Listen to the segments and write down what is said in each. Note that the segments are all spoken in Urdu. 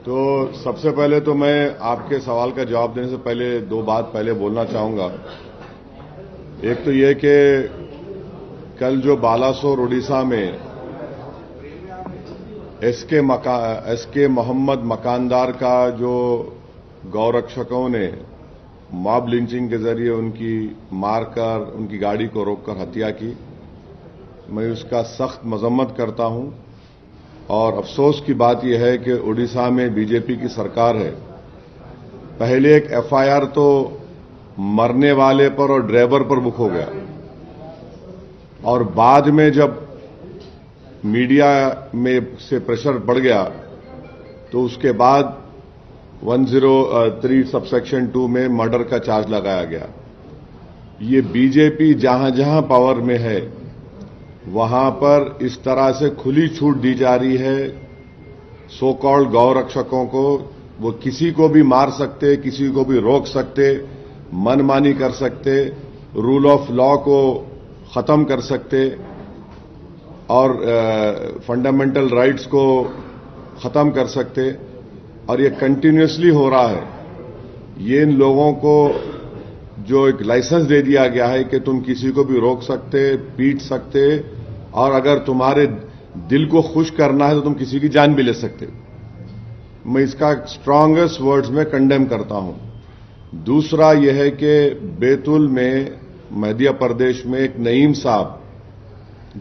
تو سب سے پہلے تو میں آپ کے سوال کا جواب دینے سے پہلے دو بات پہلے بولنا چاہوں گا. ایک تو یہ کہ کل جو بالاسور اڑیسہ میں ایس کے محمد مکاندار کا جو گورکشکوں نے ماب لنچنگ کے ذریعے ان کی مار کر ان کی گاڑی کو روک کر ہتیا کی، میں اس کا سخت مذمت کرتا ہوں. اور افسوس کی بات یہ ہے کہ اڑیسہ میں بی جے پی کی سرکار ہے. پہلے ایک ایف آئی آر تو مرنے والے پر اور ڈرائیور پر بک ہو گیا، اور بعد میں جب میڈیا میں سے پریشر بڑھ گیا تو اس کے بعد 103 سب سیکشن 2 میں مرڈر کا چارج لگایا گیا. یہ بی جے پی جہاں جہاں پاور میں ہے وہاں پر اس طرح سے کھلی چھوٹ دی جا رہی ہے سو کالڈ گو رکشکوں کو. وہ کسی کو بھی مار سکتے، کسی کو بھی روک سکتے، من مانی کر سکتے، رول آف لا کو ختم کر سکتے اور فنڈامنٹل رائٹس کو ختم کر سکتے. اور یہ کنٹینیوسلی ہو رہا ہے. یہ ان لوگوں کو جو ایک لائسنس دے دیا گیا ہے کہ تم کسی کو بھی روک سکتے، پیٹ سکتے، اور اگر تمہارے دل کو خوش کرنا ہے تو تم کسی کی جان بھی لے سکتے. میں اس کا اسٹرانگسٹ ورڈز میں کنڈیم کرتا ہوں. دوسرا یہ ہے کہ بیتول میں مدھیہ پردیش میں ایک نعیم صاحب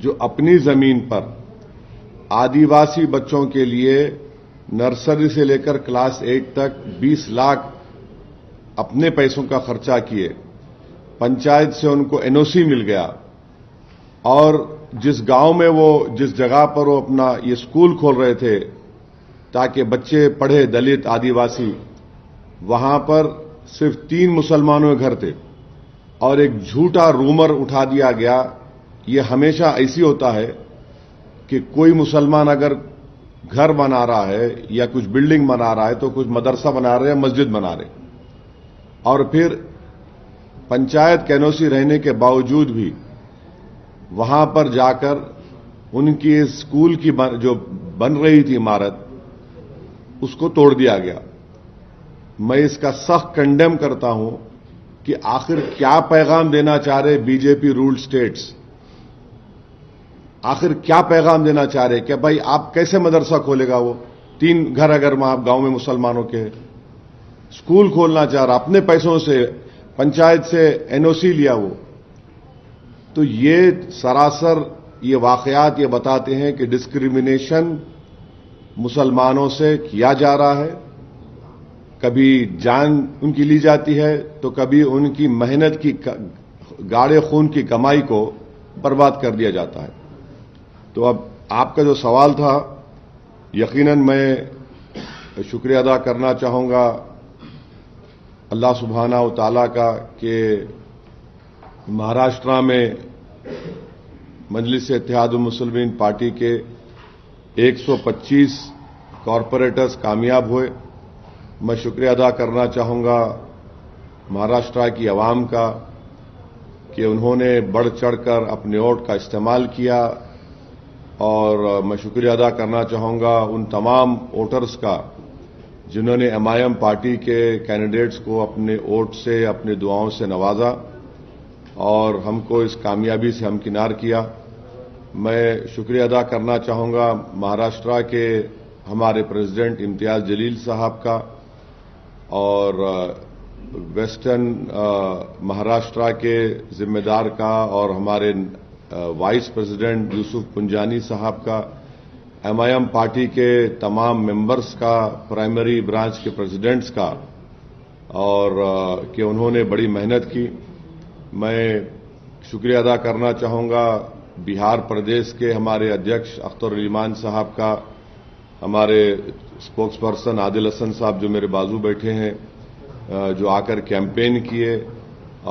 جو اپنی زمین پر آدیواسی بچوں کے لیے نرسری سے لے کر کلاس 8 تک 20 لاکھ اپنے پیسوں کا خرچہ کیے، پنچایت سے ان کو این او سی مل گیا، اور جس گاؤں میں وہ جس جگہ پر وہ اپنا یہ اسکول کھول رہے تھے تاکہ بچے پڑھے دلت آدیواسی، وہاں پر صرف 3 مسلمانوں کے گھر تھے اور ایک جھوٹا رومر اٹھا دیا گیا. یہ ہمیشہ ایسی ہوتا ہے کہ کوئی مسلمان اگر گھر بنا رہا ہے یا کچھ بلڈنگ بنا رہا ہے تو کچھ مدرسہ بنا رہے ہیں، مسجد بنا رہے، اور پھر پنچایت کینوسی رہنے کے باوجود بھی وہاں پر جا کر ان کی اسکول کی جو بن رہی تھی عمارت اس کو توڑ دیا گیا. میں اس کا سخت کنڈیم کرتا ہوں کہ آخر کیا پیغام دینا چاہ رہے بی جے پی رولڈ اسٹیٹس. آخر کیا پیغام دینا چاہ رہے کہ بھائی آپ کیسے مدرسہ کھولے گا؟ وہ 3 گھر اگر وہاں گاؤں میں مسلمانوں کے اسکول کھولنا چاہ رہا، اپنے پیسوں سے پنچایت سے این او سی لیا وہ. تو یہ سراسر یہ واقعات یہ بتاتے ہیں کہ ڈسکریمنیشن مسلمانوں سے کیا جا رہا ہے. کبھی جان ان کی لی جاتی ہے تو کبھی ان کی محنت کی گاڑے خون کی کمائی کو برباد کر دیا جاتا ہے. تو اب آپ کا جو سوال تھا، یقیناً میں شکریہ ادا کرنا چاہوں گا اللہ سبحانہ و تعالیٰ کا کہ مہاراشٹرا میں مجلس اتحاد المسلمین پارٹی کے 125 کارپوریٹرز کامیاب ہوئے. میں شکریہ ادا کرنا چاہوں گا مہاراشٹرا کی عوام کا کہ انہوں نے بڑھ چڑھ کر اپنے ووٹ کا استعمال کیا، اور میں شکریہ ادا کرنا چاہوں گا ان تمام ووٹرز کا جنہوں نے ایم آئی ایم پارٹی کے کینڈیڈیٹس کو اپنے ووٹ سے اپنے دعاؤں سے نوازا اور ہم کو اس کامیابی سے ہمکنار کیا. میں شکریہ ادا کرنا چاہوں گا مہاراشٹرا کے ہمارے پریزیڈنٹ امتیاز جلیل صاحب کا، اور ویسٹرن مہاراشٹرا کے ذمہ دار کا، اور ہمارے وائس پریزیڈنٹ یوسف پنجانی صاحب کا، ایم آئی ایم پارٹی کے تمام ممبرز کا، پرائمری برانچ کے پریزیڈنٹس کا، اور کہ انہوں نے بڑی محنت کی. میں شکریہ ادا کرنا چاہوں گا بہار پردیش کے ہمارے ادھیکش اختر الایمان صاحب کا، ہمارے اسپوکس پرسن عادل حسن صاحب جو میرے بازو بیٹھے ہیں جو آ کر کیمپین کیے،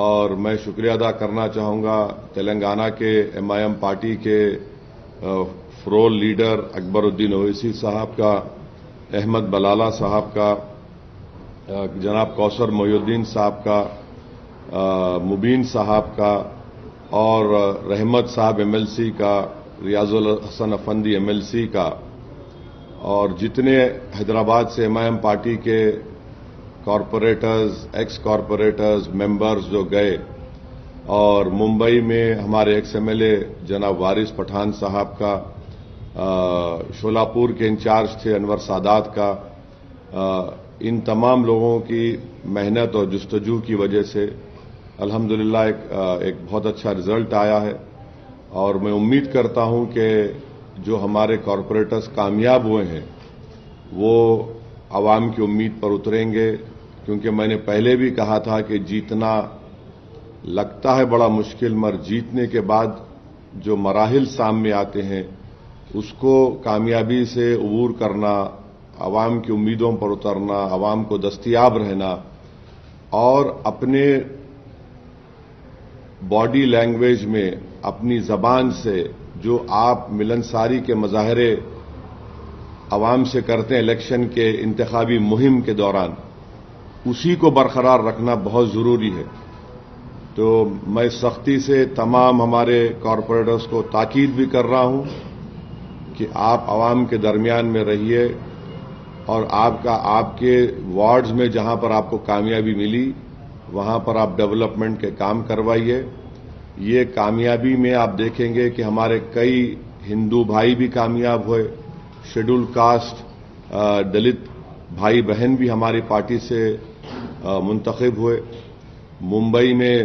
اور میں شکریہ ادا کرنا چاہوں گا تلنگانہ کے ایم آئی ایم پارٹی کے فرول لیڈر اکبر الدین اویسی صاحب کا، احمد بلالہ صاحب کا، جناب کوثر محی الدین صاحب کا، مبین صاحب کا، اور رحمت صاحب ایم ایل سی کا، ریاض الحسن افندی ایم ایل سی کا، اور جتنے حیدرآباد سے MIM پارٹی کے کارپوریٹرز، ایکس کارپوریٹرز، ممبرز جو گئے، اور ممبئی میں ہمارے ایکس MLA جناب وارث پٹھان صاحب کا، شولاپور کے انچارج تھے انور سادات کا، ان تمام لوگوں کی محنت اور جستجو کی وجہ سے الحمدللہ ایک بہت اچھا رزلٹ آیا ہے، اور میں امید کرتا ہوں کہ جو ہمارے کارپوریٹرز کامیاب ہوئے ہیں وہ عوام کی امید پر اتریں گے، کیونکہ میں نے پہلے بھی کہا تھا کہ جیتنا لگتا ہے بڑا مشکل، مگر جیتنے کے بعد جو مراحل سامنے آتے ہیں اس کو کامیابی سے عبور کرنا، عوام کی امیدوں پر اترنا، عوام کو دستیاب رہنا، اور اپنے باڈی لینگویج میں، اپنی زبان سے جو آپ ملنساری کے مظاہرے عوام سے کرتے ہیں الیکشن کے انتخابی مہم کے دوران، اسی کو برقرار رکھنا بہت ضروری ہے۔ تو میں سختی سے تمام ہمارے کارپوریٹرز کو تاکید بھی کر رہا ہوں کہ آپ عوام کے درمیان میں رہیے، اور آپ کے وارڈز میں جہاں پر آپ کو کامیابی ملی وہاں پر آپ ڈیولپمنٹ کے کام کروائیے۔ یہ کامیابی میں آپ دیکھیں گے کہ ہمارے کئی ہندو بھائی بھی کامیاب ہوئے، شیڈول کاسٹ دلت بھائی بہن بھی ہماری پارٹی سے منتخب ہوئے۔ ممبئی میں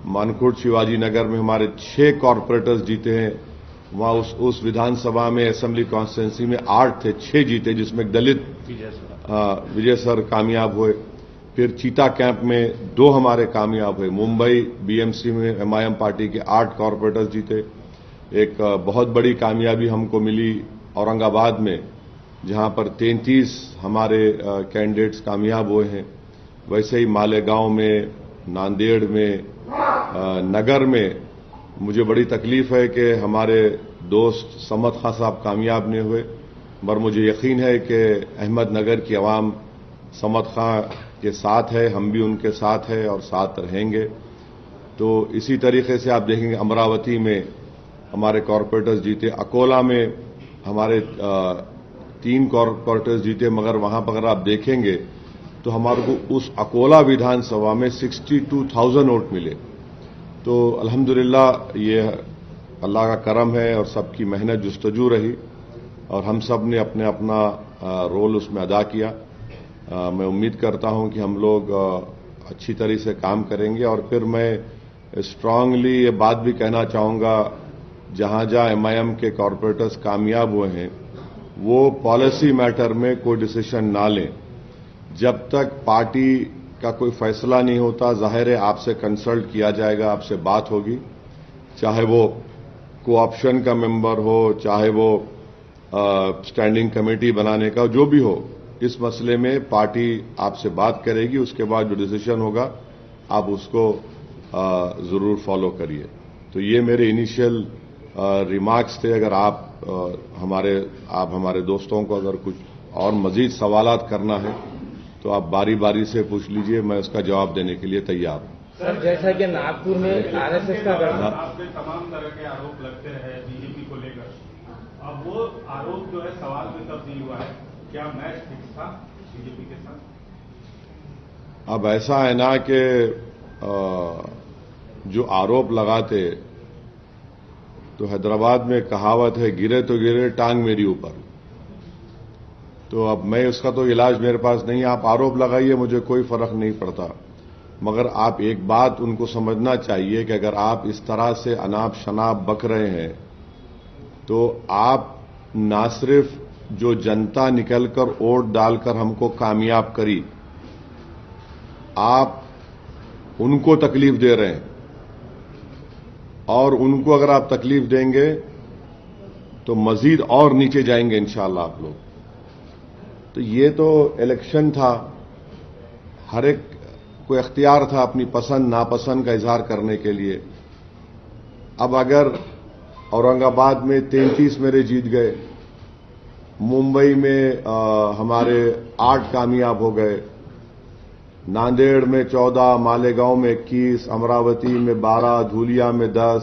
مانکوٹ شیواجی نگر میں ہمارے 6 کارپوریٹرز جیتے ہیں، وہاں اس ودھان سبھا میں اسمبلی کانسٹیٹوئنسی میں 8 تھے، 6 جیتے، جس میں ایک دلت وجے سر کامیاب ہوئے۔ پھر چیتا کیمپ میں 2 ہمارے کامیاب ہوئے۔ ممبئی BMC میں MIM پارٹی کے 8 کارپوریٹرز جیتے۔ ایک بہت بڑی کامیابی ہم کو ملی اورنگ آباد میں، جہاں پر 33 ہمارے کینڈیڈیٹس کامیاب ہوئے ہیں۔ ویسے ہی مالیگاؤں میں، ناندیڑ میں، نگر میں مجھے بڑی تکلیف ہے کہ ہمارے دوست سمت خان صاحب کامیاب نہیں ہوئے، مگر مجھے یقین ہے کہ احمد نگر کی عوام سمت خان کے ساتھ ہے، ہم بھی ان کے ساتھ ہیں اور ساتھ رہیں گے۔ تو اسی طریقے سے آپ دیکھیں گے امراوتی میں ہمارے کارپوریٹرز جیتے، اکولا میں ہمارے 3 کارپوریٹرز جیتے، مگر وہاں پر اگر آپ دیکھیں گے تو ہمارے کو اس اکولا ودھان سبھا میں 62,000 ووٹ ملے۔ تو الحمدللہ یہ اللہ کا کرم ہے اور سب کی محنت جستجو رہی، اور ہم سب نے اپنا رول اس میں ادا کیا۔ میں امید کرتا ہوں کہ ہم لوگ اچھی طرح سے کام کریں گے، اور پھر میں اسٹرانگلی یہ بات بھی کہنا چاہوں گا، جہاں جہاں MIM کے کارپوریٹرز کامیاب ہوئے ہیں وہ پالیسی میٹر میں کوئی ڈیسیشن نہ لیں جب تک پارٹی کا کوئی فیصلہ نہیں ہوتا۔ ظاہر ہے آپ سے کنسلٹ کیا جائے گا، آپ سے بات ہوگی، چاہے وہ کوآپشن کا ممبر ہو، چاہے وہ اسٹینڈنگ کمیٹی بنانے کا جو بھی ہو، اس مسئلے میں پارٹی آپ سے بات کرے گی، اس کے بعد جو ڈیسیشن ہوگا آپ اس کو ضرور فالو کریے۔ تو یہ میرے انیشیل ریمارکس تھے۔ اگر آپ ہمارے دوستوں کو اگر کچھ اور مزید سوالات کرنا ہے تو آپ باری باری سے پوچھ لیجئے، میں اس کا جواب دینے کے لیے تیار ہوں۔ سر، جیسا کہ ناگپور میں RSS کا آپ پہ تمام طرح کے آروپ لگتے رہے BJP کو لے کر، اب وہ آروپ جو ہے سوال میں تبدیل ہوا ہے، کیا میچ فکس تھا BJP کے ساتھ؟ اب ایسا ہے نا کہ جو آروپ لگاتے تو حیدرآباد میں کہاوت ہے، گرے تو گرے ٹانگ میری اوپر۔ تو اب میں اس کا تو علاج میرے پاس نہیں، آپ آروپ لگائیے، مجھے کوئی فرق نہیں پڑتا، مگر آپ ایک بات ان کو سمجھنا چاہیے کہ اگر آپ اس طرح سے اناپ شناپ بک رہے ہیں تو آپ نہ صرف جو جنتا نکل کر ووٹ ڈال کر ہم کو کامیاب کری، آپ ان کو تکلیف دے رہے ہیں، اور ان کو اگر آپ تکلیف دیں گے تو مزید اور نیچے جائیں گے انشاءاللہ آپ لوگ۔ تو یہ تو الیکشن تھا، ہر ایک کو اختیار تھا اپنی پسند ناپسند کا اظہار کرنے کے لیے۔ اب اگر اورنگ آباد میں 33 میرے جیت گئے، ممبئی میں ہمارے 8 کامیاب ہو گئے، ناندیڑ میں 14، مالیگاؤں میں 21، امراوتی میں 12، دھولیا میں 10،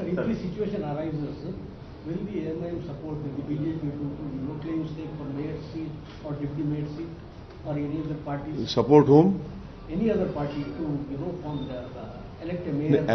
If this situation arises, will the MIM support the BJP to claim stake for mayor seat or deputy mayor seat or any other party? Support whom? Any other party to form the elect a mayor?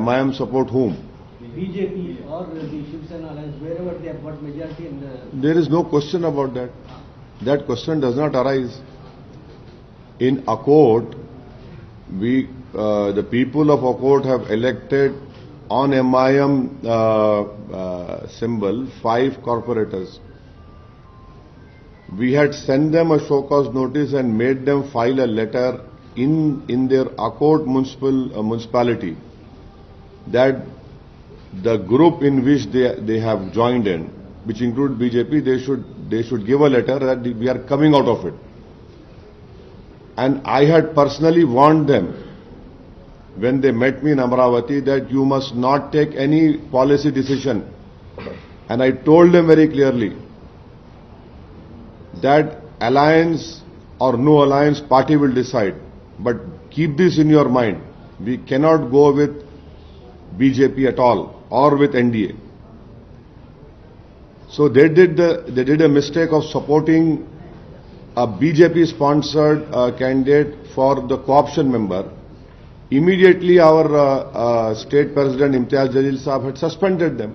MIM support whom? BJP or the Shiv Sena alliance, wherever they have got majority in the... There is no question about that. That question does not arise. In Akot, the people of Akot have elected on MIM symbol 5 corporators. We had sent them a show cause notice and made them file a letter in their Akot municipality that the group in which they have joined in, which include BJP, they should give a letter that we are coming out of it. And I had personally warned them when they met me in Amravati that you must not take any policy decision. And I told them very clearly that alliance or no alliance, party will decide. But keep this in your mind. We cannot go with BJP at all or with NDA. So they did a mistake of supporting a BJP-sponsored candidate for the co-option member. Immediately our state president Imtiaz Jalil Saab had suspended them.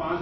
5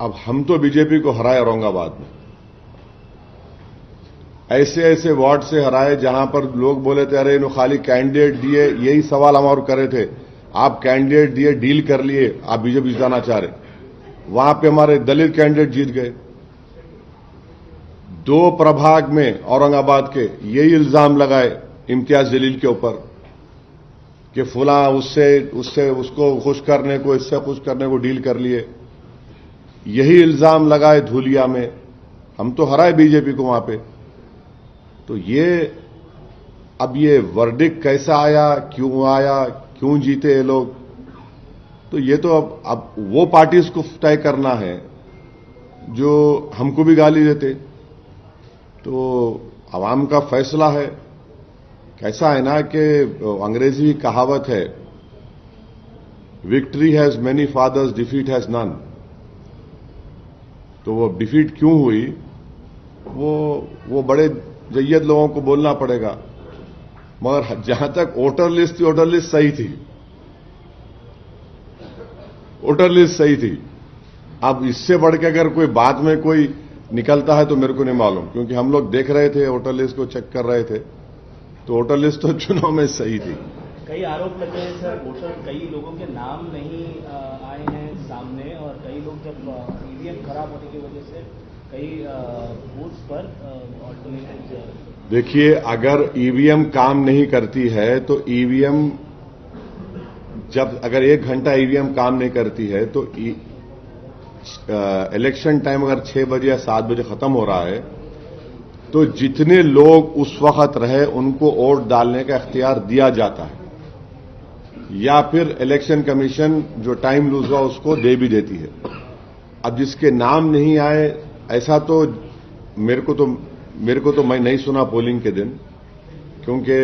اب ہم تو بی جے پی کو ہرائے اورنگ آباد میں، ایسے ایسے وارڈ سے ہرائے جہاں پر لوگ بولے تھے ارے انہوں خالی کینڈیڈیٹ دیے، یہی سوال ہم اور کرے تھے، آپ کینڈیڈیٹ دیے، ڈیل کر لیے، آپ بی جے پی جتانا چاہ رہے، وہاں پہ ہمارے دلت کینڈیڈیٹ جیت گئے۔ 2 پربھاگ میں اورنگ آباد کے یہی الزام لگائے امتیاز جلیل کے اوپر کہ فلاں اس کو خوش کرنے کو، اس سے خوش کرنے کو ڈیل کر لیے، یہی الزام لگائے دھولیا میں، ہم تو ہرائے بی جے پی کو وہاں پہ۔ تو اب یہ ورڈکٹ کیسا آیا، کیوں جیتے یہ لوگ، تو یہ تو اب وہ پارٹیز کو طے کرنا ہے جو ہم کو بھی گالی دیتے، تو عوام کا فیصلہ ہے۔ کیسا ہے نا کہ انگریزی کہاوت ہے، victory has many fathers, defeat has none. تو وہ ڈیفیٹ کیوں ہوئی، وہ بڑے جید لوگوں کو بولنا پڑے گا، مگر جہاں تک ووٹر لسٹ تھی، ووٹر لسٹ صحیح تھی، ووٹر لسٹ صحیح تھی۔ اب اس سے بڑھ کے اگر کوئی بعد میں کوئی نکلتا ہے تو میرے کو نہیں معلوم، کیونکہ ہم لوگ دیکھ رہے تھے، ووٹر لسٹ کو چیک کر رہے تھے، تو ووٹر لسٹ تو چناؤ میں صحیح تھی۔ کئی آروپ لگے ہیں سر، ووٹر کئی لوگوں کے نام نہیں آئے ہیں سامنے، اور کئی لوگ جب ای وی ایم خراب ہونے کی وجہ سے کئی بوتھس پر آلٹرنیٹو۔ دیکھیے، اگر ای وی ایم کام نہیں کرتی ہے تو ای وی ایم اگر 1 گھنٹہ ای وی ایم کام نہیں کرتی ہے تو الیکشن ٹائم اگر 6 بجے یا 7 بجے ختم ہو رہا ہے تو جتنے لوگ اس وقت رہے ان کو ووٹ ڈالنے کا اختیار دیا جاتا ہے، یا پھر الیکشن کمیشن جو ٹائم لوز ہوا اس کو دے بھی دیتی ہے۔ اب جس کے نام نہیں آئے، ایسا تو میرے کو تو میں نہیں سنا پولنگ کے دن، کیونکہ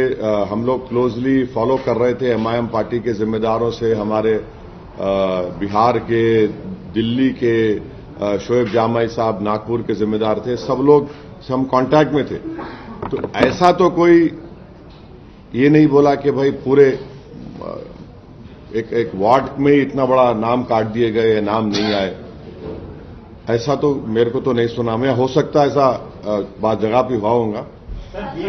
ہم لوگ کلوزلی فالو کر رہے تھے ایم آئی ایم پارٹی کے ذمہ داروں سے، ہمارے بہار کے، دلی کے شعیب جامعی صاحب ناگپور کے ذمہ دار تھے، سب لوگ سے ہم کانٹیکٹ میں تھے۔ تو ایسا تو کوئی یہ نہیں بولا کہ بھائی پورے ایک وارڈ میں اتنا بڑا نام کاٹ دیے گئے، نام نہیں آئے، ایسا تو میرے کو تو نہیں سنا۔ میں ہو سکتا ایسا بعض جگہ پہ ہوا ہوں گا۔ سر جی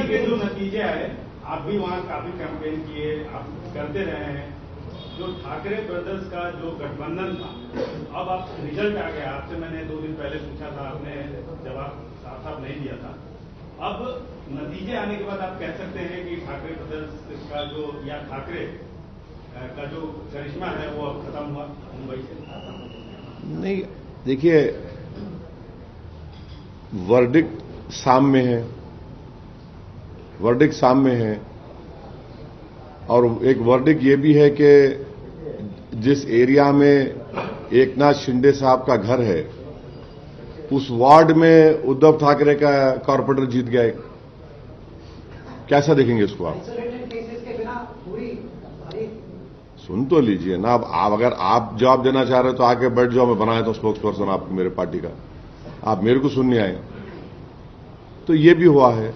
کے جو نتیجے آئے، آپ بھی وہاں کافی کیمپین کیے، آپ کرتے رہے ہیں، جو ٹھاکرے بردرز کا جو گٹھ بندھن تھا، اب آپ ریزلٹ آ گیا، آپ سے میں نے 2 دن پہلے پوچھا تھا، آپ نے جواب صاف نہیں دیا تھا۔ اب نتیجے آنے کے بعد آپ کہہ سکتے ہیں کہ ٹھاکرے بردرز کا جو، یا ٹھاکرے کا جو کرشمہ ہے وہ اب ختم ہوا ممبئی سے؟ نہیں، دیکھیے، ورڈکٹ سامنے ہے، ورڈکٹ سامنے ہے، اور ایک ورڈکٹ یہ بھی ہے کہ جس ایریا میں ایک ناتھ شنڈے صاحب کا گھر ہے، اس وارڈ میں ادھو ٹھاکرے کا کارپوریٹر جیت گیا۔ کیسا دیکھیں گے اس کو آپ؟ سن تو لیجئے نا، اب اگر آپ جواب دینا چاہ رہے تو آ کے بیٹھ جاؤ، میں بنایا تو اسپوکس پرسن آپ کو، میرے پارٹی کا، آپ میرے کو سننے آئے۔ تو یہ بھی ہوا ہے،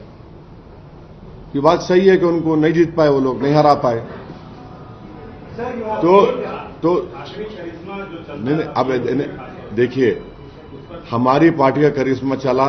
یہ بات صحیح ہے کہ ان کو نہیں جیت پائے، وہ لوگ نہیں ہرا پائے۔ تو نہیں، اب دیکھیے، ہماری پارٹی کا کرشمہ چلا،